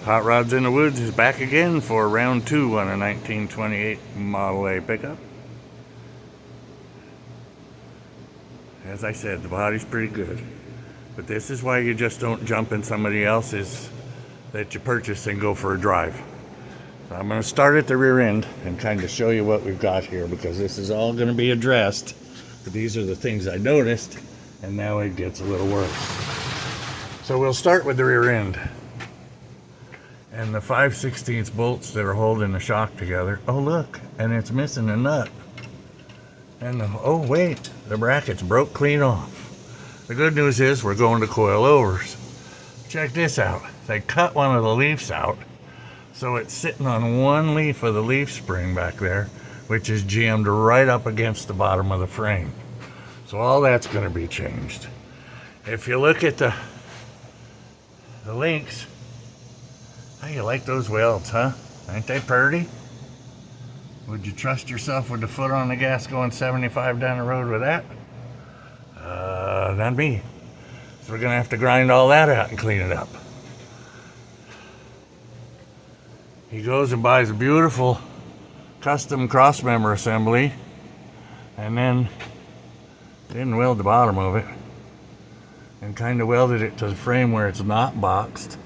Hot Rods in the Woods is back again for round 2 on a 1928 Model A pickup. As I said, the body's pretty good. But this is why you just don't jump in somebody else's that you purchase and go for a drive. So I'm going to start at the rear end and kind of show you what we've got here, because this is all going to be addressed. But these are the things I noticed, and now it gets a little worse. So we'll start with the rear end. And the 5/16 bolts that are holding the shock together. Oh look, and it's missing a nut. And oh wait, the brackets broke clean off. The good news is we're going to coilovers. Check this out. They cut one of the leaves out, so it's sitting on one leaf of the leaf spring back there, which is jammed right up against the bottom of the frame. So all that's going to be changed. If you look at the links, how you like those welds, huh? Ain't they pretty? Would you trust yourself with the foot on the gas going 75 down the road with that? Not me. So we're gonna have to grind all that out and clean it up. He goes and buys a beautiful custom crossmember assembly, and then didn't weld the bottom of it, and kind of welded it to the frame where it's not boxed.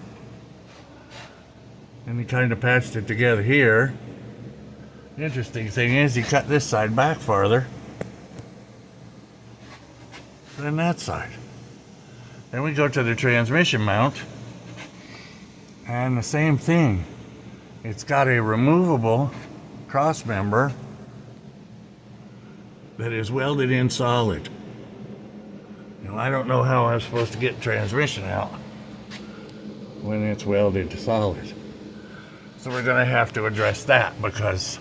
And he kind of patched it together here. The interesting thing is he cut this side back farther than that side. Then we go to the transmission mount, and the same thing. It's got a removable cross member that is welded in solid. You know, I don't know how I'm supposed to get transmission out when it's welded to solid. So we're going to have to address that, because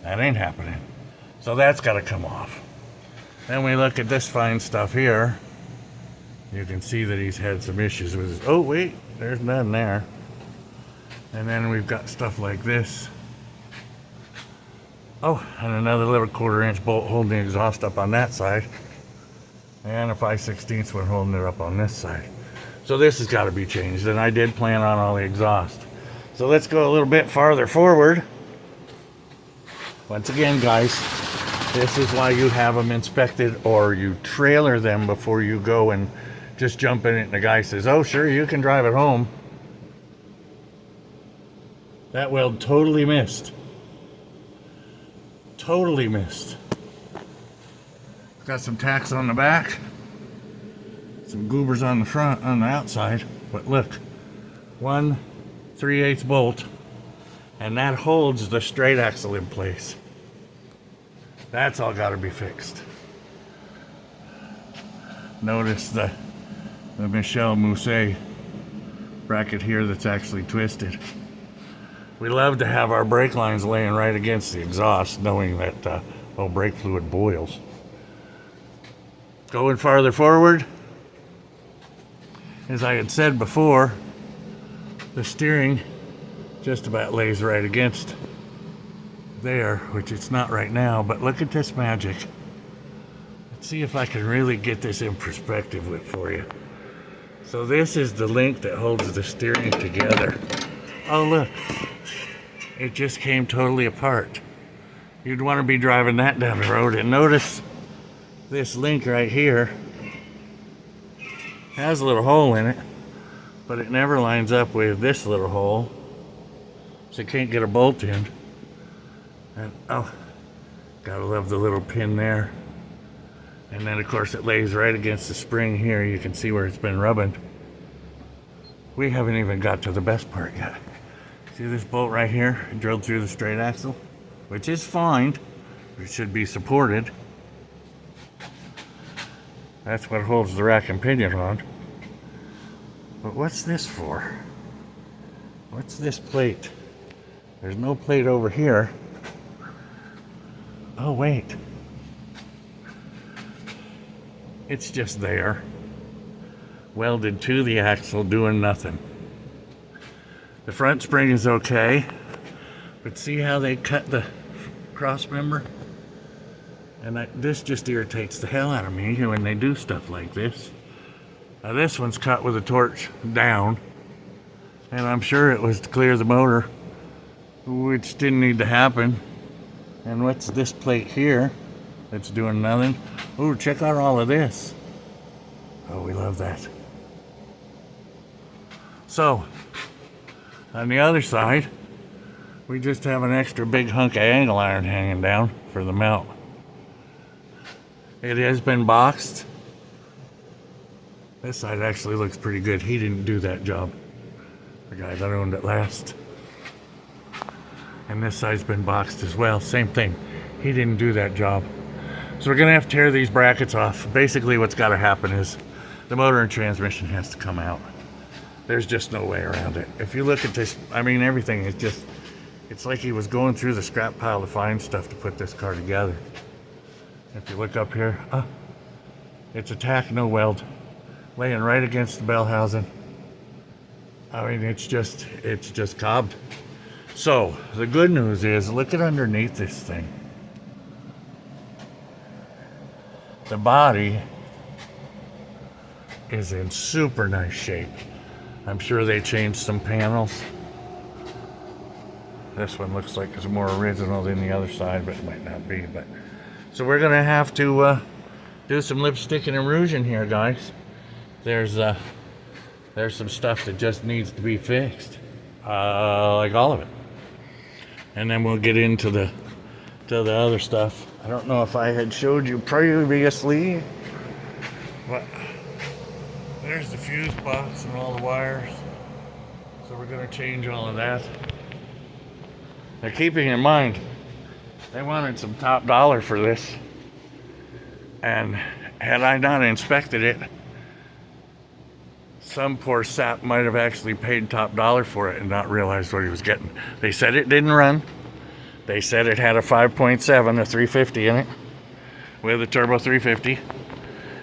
that ain't happening. So that's got to come off. Then we look at this fine stuff here. You can see that he's had some issues with his, oh wait, there's none there. And then we've got stuff like this. Oh, and another little 1/4-inch bolt holding the exhaust up on that side. And a 5/16 one holding it up on this side. So this has got to be changed, and I did plan on all the exhaust. So let's go a little bit farther forward. Once again, guys, this is why you have them inspected, or you trailer them before you go and just jump in it and the guy says, oh sure, you can drive it home. That weld totally missed. Totally missed. Got some tacks on the back, some goobers on the front, on the outside, but look, 1/3/8 bolt, and that holds the straight axle in place. That's all got to be fixed. Notice the Michel Mousset bracket here that's actually twisted. We love to have our brake lines laying right against the exhaust, knowing that brake fluid boils. Going farther forward, as I had said before, the steering just about lays right against there, which it's not right now, but look at this magic. Let's see if I can really get this in perspective for you. So this is the link that holds the steering together. Oh look, it just came totally apart. You'd want to be driving that down the road, and notice this link right here has a little hole in it, but it never lines up with this little hole, so you can't get a bolt in. And oh, gotta love the little pin there. And then of course it lays right against the spring here. You can see where it's been rubbing. We haven't even got to the best part yet. See this bolt right here drilled through the straight axle, which is fine. It should be supported. That's what holds the rack and pinion on. But what's this for? What's this plate? There's no plate over here. Oh wait. It's just there. Welded to the axle, doing nothing. The front spring is okay, but see how they cut the cross member? And this just irritates the hell out of me when they do stuff like this. Now this one's cut with a torch down, And I'm sure it was to clear the motor, which didn't need to happen. And what's this plate here that's doing nothing? Ooh, check out all of this. Oh, we love that. So, on the other side, we just have an extra big hunk of angle iron hanging down for the mount. It has been boxed. This side actually looks pretty good. He didn't do that job, the guy that owned it last. And this side's been boxed as well. Same thing. He didn't do that job. So we're gonna have to tear these brackets off. Basically what's gotta happen is the motor and transmission has to come out. There's just no way around it. If you look at this, I mean, everything is just, it's like he was going through the scrap pile to find stuff to put this car together. If you look up here, it's a tack, no weld, laying right against the bell housing. I mean, it's just cobbed. So the good news is, look at underneath this thing. The body is in super nice shape. I'm sure they changed some panels. This one looks like it's more original than the other side, but it might not be. But so we're gonna have to do some lipstick and erosion here, guys. There's some stuff that just needs to be fixed, like all of it. And then we'll get into the other stuff. I don't know if I had showed you previously, but there's the fuse box and all the wires. So we're gonna change all of that. Now keeping in mind, they wanted some top dollar for this. And had I not inspected it, some poor sap might have actually paid top dollar for it and not realized what he was getting. They said it didn't run. They said it had a 5.7, a 350 in it, with a turbo 350.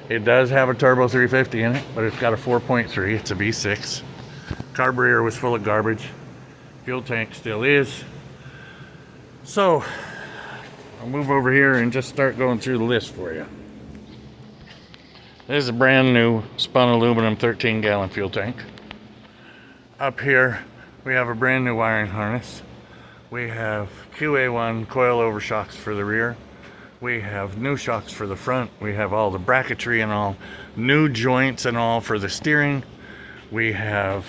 It does have a turbo 350 in it, but it's got a 4.3. It's a V6. Carburetor was full of garbage. Fuel tank still is. So, I'll move over here and just start going through the list for you. This is a brand new spun aluminum 13-gallon fuel tank. Up here, we have a brand new wiring harness. We have QA1 coil over shocks for the rear. We have new shocks for the front. We have all the bracketry and all, new joints and all for the steering. We have,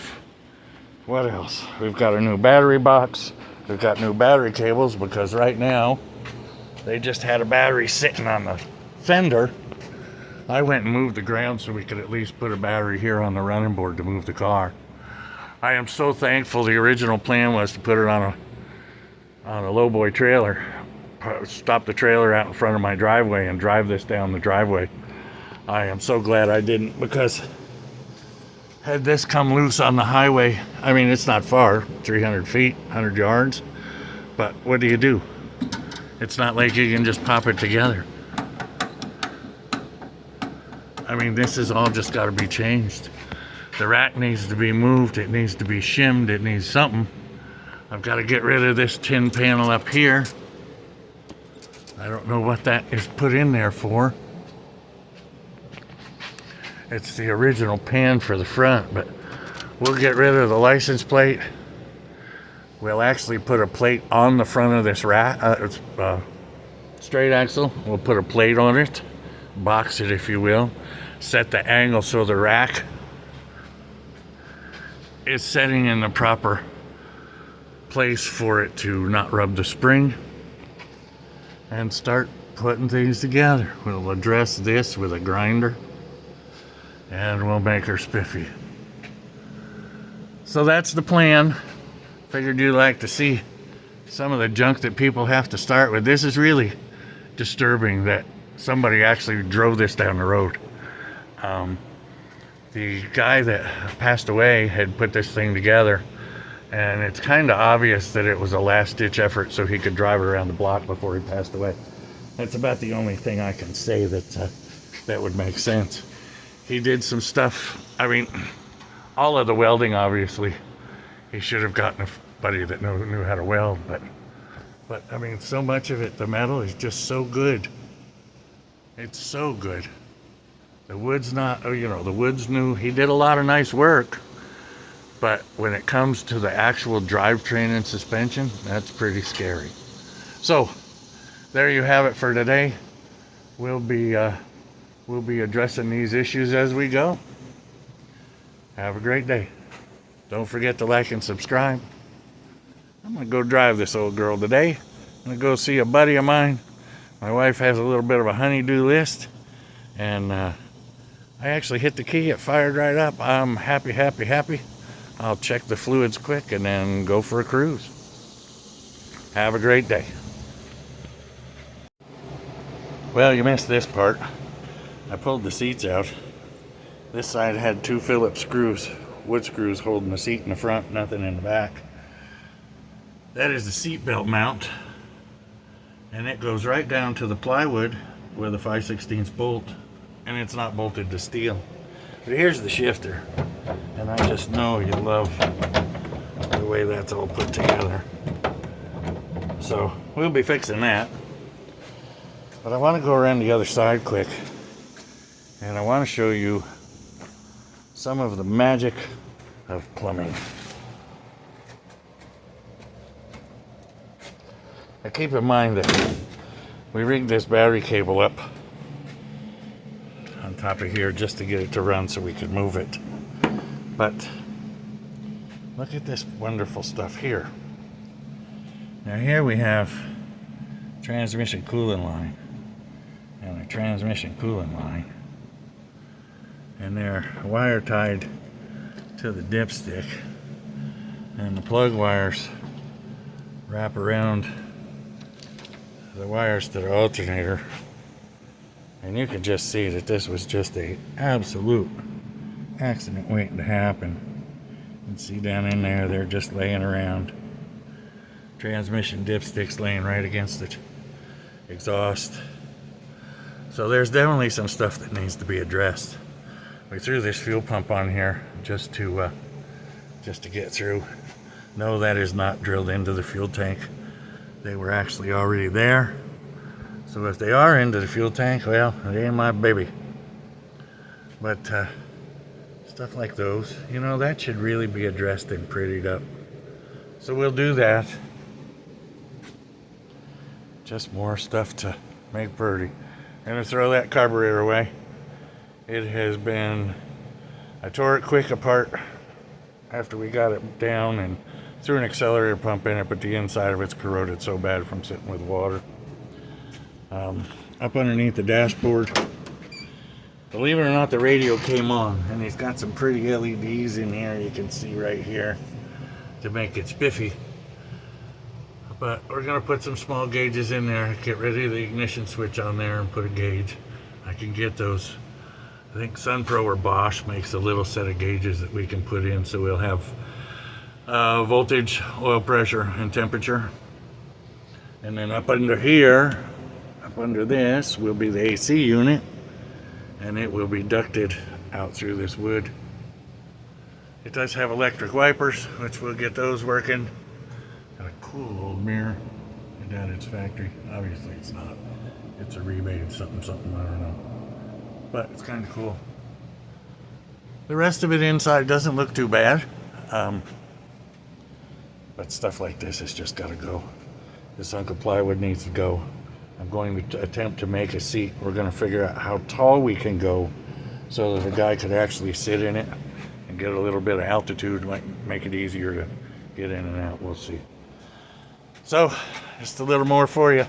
what else? We've got a new battery box. We've got new battery cables because right now they just had a battery sitting on the fender. I went and moved the ground so we could at least put a battery here on the running board to move the car. I am so thankful. The original plan was to put it on a lowboy trailer, stop the trailer out in front of my driveway and drive this down the driveway. I am so glad I didn't, because had this come loose on the highway, I mean, it's not far, 300 feet, 100 yards, but what do? It's not like you can just pop it together. I mean, this has all just got to be changed. The rack needs to be moved, it needs to be shimmed, it needs something. I've got to get rid of this tin panel up here. I don't know what that is put in there for. It's the original pan for the front, but we'll get rid of the license plate. We'll actually put a plate on the front of this straight axle. We'll put a plate on it, box it if you will, set the angle so the rack is setting in the proper place for it to not rub the spring, and start putting things together. We'll address this with a grinder and we'll make her spiffy. So that's the plan. Figured you'd like to see some of the junk that people have to start with. This is really disturbing that somebody actually drove this down the road. The guy that passed away had put this thing together, and it's kind of obvious that it was a last-ditch effort so he could drive it around the block before he passed away. That's about the only thing I can say that would make sense. He did some stuff, I mean, all of the welding, obviously, he should have gotten a buddy that knew how to weld, but I mean, so much of it, the metal is just so good. It's so good. The wood's not, the wood's new. He did a lot of nice work, But when it comes to the actual drivetrain and suspension, that's pretty scary. So there you have it for today. We'll be addressing these issues as we go. Have a great day. Don't forget to like and subscribe. I'm gonna go drive this old girl today. I'm gonna go see a buddy of mine. My wife has a little bit of a honey-do list, and I actually hit the key. It fired right up. I'm happy. I'll check the fluids quick and then go for a cruise. Have a great day. Well, you missed this part. I pulled the seats out. This side had 2 Phillips screws, wood screws holding the seat in the front, nothing in the back. That is the seat belt mount, and it goes right down to the plywood with a 5/16 bolt, and it's not bolted to steel. But here's the shifter, and I just know you love the way that's all put together. So we'll be fixing that. But I want to go around the other side quick, and I want to show you some of the magic of plumbing. Now keep in mind that we rigged this battery cable up on top of here just to get it to run so we could move it. But look at this wonderful stuff here. Now here we have transmission coolant line and a transmission coolant line, and they're wire tied to the dipstick, and the plug wires wrap around the wires to the alternator, and you can just see that this was just a absolute accident waiting to happen. You can see down in there, they're just laying around. Transmission dipsticks laying right against the exhaust. So there's definitely some stuff that needs to be addressed. We threw this fuel pump on here just to get through. No, that is not drilled into the fuel tank. They were actually already there. So if they are into the fuel tank, well, it ain't my baby. But stuff like those, that should really be addressed and prettied up. So we'll do that. Just more stuff to make pretty. I'm gonna throw that carburetor away. It has been, I tore it quick apart after we got it down and threw an accelerator pump in it, but the inside of it's corroded so bad from sitting with water. Up underneath the dashboard, believe it or not, the radio came on, and it's got some pretty LEDs in here you can see right here to make it spiffy. But we're gonna put some small gauges in there, get rid of the ignition switch on there and put a gauge. I can get those. I think Sunpro or Bosch makes a little set of gauges that we can put in, so we'll have voltage, oil pressure, and temperature. And then up under here, up under this, will be the AC unit, and it will be ducted out through this wood. It does have electric wipers, which we'll get those working. Got a cool old mirror. I doubt it's factory. Obviously it's not. It's a rebate something, I don't know. But it's kind of cool. The rest of it inside doesn't look too bad. But stuff like this has just got to go. This hunk of plywood needs to go. I'm going to attempt to make a seat. We're going to figure out how tall we can go so that the guy could actually sit in it and get a little bit of altitude, might make it easier to get in and out. We'll see. So, just a little more for you.